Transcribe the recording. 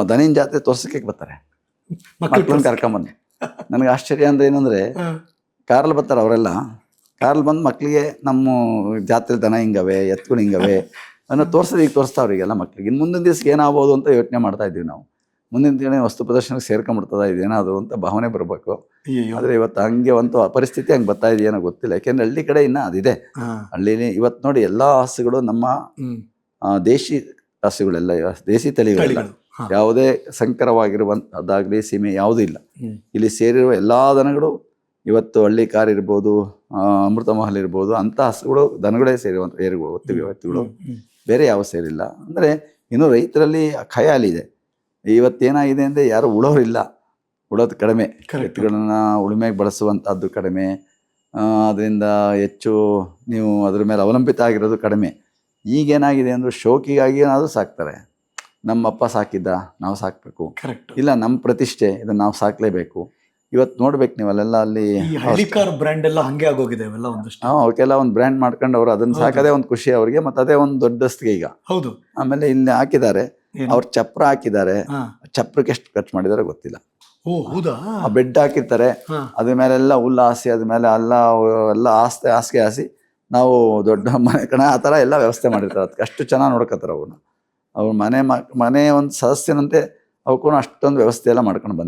ದನಿನ ಜಾತ್ರೆ ತೋರ್ಸಕ್ಕೆ ಬರ್ತಾರೆ, ಮಕ್ಕಳನ್ನ ಕರ್ಕೊಂಬಂದು. ನನಗೆ ಆಶ್ಚರ್ಯ ಅಂದ್ರೆ ಏನಂದ್ರೆ, ಕಾರಲ್ಲಿ ಬರ್ತಾರೆ ಅವರೆಲ್ಲ. ಕಾರಲ್ಲಿ ಬಂದು ಮಕ್ಕಳಿಗೆ ನಮ್ಮ ಜಾತ್ರೆ ದನ ಹಿಂಗವೆ, ಎತ್ತುಗಳು ಹಿಂಗವೆ ಅನ್ನೋ ತೋರಿಸೋದು. ಈಗ ತೋರಿಸ್ತಾ ಅವ್ರಿಗೆಲ್ಲ ಮಕ್ಳಿಗೆ. ಇನ್ನು ಮುಂದಿನ ದಿವ್ಸಕ್ಕೆ ಏನಾಗ್ಬೋದು ಅಂತ ಯೋಚನೆ ಮಾಡ್ತಾ ಇದ್ದೀವಿ ನಾವು. ಮುಂದಿನ ದಿನ ವಸ್ತು ಪ್ರದರ್ಶನಕ್ಕೆ ಸೇರ್ಕೊಂಡ್ಬಿಡ್ತದ ಇದೇನಾದ್ರು ಅಂತ ಭಾವನೆ ಬರಬೇಕು. ಆದರೆ ಇವತ್ತು ಹಂಗೆ ಒಂದು ಪರಿಸ್ಥಿತಿ ಹಂಗೆ ಬರ್ತಾ ಇದೆಯೇನೋ ಗೊತ್ತಿಲ್ಲ. ಯಾಕೆಂದ್ರೆ ಹಳ್ಳಿ ಕಡೆ ಇನ್ನ ಅದಿದೆ. ಹಳ್ಳಿಲಿ ಇವತ್ತು ನೋಡಿ ಎಲ್ಲ ಹಸುಗಳು ನಮ್ಮ ದೇಶಿ ಹಸುಗಳೆಲ್ಲ, ದೇಸಿ ತಳಿಗಳೆಲ್ಲ, ಯಾವುದೇ ಸಂಕರವಾಗಿರುವಂಥದ್ದಾಗಲಿ ಸೀಮೆ ಯಾವುದೂ ಇಲ್ಲ. ಇಲ್ಲಿ ಸೇರಿರುವ ಎಲ್ಲ ದನಗಳು ಇವತ್ತು ಹಳ್ಳಿ ಕಾರ್ ಇರ್ಬೋದು, ಅಮೃತ ಮಹಲ್ ಇರ್ಬೋದು, ಅಂಥ ಹಸುಗಳು ದನಗಳೇ ಸೇರಿರುವಂಥ ಎತ್ತುಗಳು, ಬೇರೆ ಯಾವ ಸೇರಿಲ್ಲ. ಅಂದರೆ ಇನ್ನು ರೈತರಲ್ಲಿ ಖಯಾಲಿದೆ. ಇವತ್ತೇನಾಗಿದೆ ಅಂದರೆ ಯಾರು ಉಳೋರಿಲ್ಲ, ಉಳೋದು ಕಡಿಮೆ. ಎತ್ತುಗಳನ್ನ ಉಳುಮೆಗೆ ಬಳಸುವಂಥದ್ದು ಕಡಿಮೆ. ಅದರಿಂದ ಹೆಚ್ಚು ನೀವು ಅದ್ರ ಮೇಲೆ ಅವಲಂಬಿತ ಆಗಿರೋದು ಕಡಿಮೆ. ಈಗೇನಾಗಿದೆ ಅಂದರೆ ಶೋಕಿಗಾಗಿ ಏನಾದರೂ ಸಾಕ್ತಾರೆ. ನಮ್ಮಪ್ಪ ಸಾಕಿದ್ದ, ನಾವು ಸಾಕಬೇಕು. ಇಲ್ಲ, ನಮ್ಮ ಪ್ರತಿಷ್ಠೆ, ಇದನ್ನು ನಾವು ಸಾಕಲೇಬೇಕು. ಇವತ್ತು ನೋಡ್ಬೇಕು ನೀವು ಅಲ್ಲೆಲ್ಲ ಅಲ್ಲಿ ಬ್ರ್ಯಾಂಡ್ ಎಲ್ಲ ಹಂಗೆ ಆಗೋಗಿದೆ ಅವೆಲ್ಲ ಒಂದಷ್ಟು. ಅವಕ್ಕೆಲ್ಲ ಒಂದು ಬ್ರ್ಯಾಂಡ್ ಮಾಡ್ಕೊಂಡು ಅವರು ಅದನ್ನ ಸಾಕದೇ ಒಂದು ಖುಷಿ ಅವ್ರಿಗೆ. ಮತ್ತೆ ಅದೇ ಒಂದು ದೊಡ್ಡಸ್ತಿಗೆ ಈಗ. ಹೌದು. ಆಮೇಲೆ ಇಲ್ಲಿ ಹಾಕಿದ್ದಾರೆ, ಅವ್ರು ಚಪ್ರ ಹಾಕಿದ್ದಾರೆ. ಚಪ್ರಕ್ಕೆ ಎಷ್ಟು ಖರ್ಚು ಮಾಡಿದಾರೆ ಗೊತ್ತಿಲ್ಲ. ಆ ಬೆಡ್ ಹಾಕಿರ್ತಾರೆ, ಅದ್ರ ಮೇಲೆಲ್ಲ ಹುಲ್ಲು ಹಾಸಿ, ಅದ್ರ ಮೇಲೆ ಎಲ್ಲ ಹಾಸಿಗೆ ಹಾಸಿ ನಾವು ದೊಡ್ಡ ಮನೆ ಕಣ ಆ ಥರ ಎಲ್ಲ ವ್ಯವಸ್ಥೆ ಮಾಡಿರ್ತಾರೆ. ಅದಕ್ಕೆ ಅಷ್ಟು ಚೆನ್ನಾಗಿ ನೋಡ್ಕೋತಾರೆ ಅವ್ರನ್ನ. ಅವ್ರ ಮನೆ ಒಂದು ಸದಸ್ಯನಂತೆ ಅವಕ್ಕೂ ಅಷ್ಟೊಂದು ವ್ಯವಸ್ಥೆ ಎಲ್ಲ ಮಾಡ್ಕೊಂಡು ಬಂದಿರ್ತಾರೆ.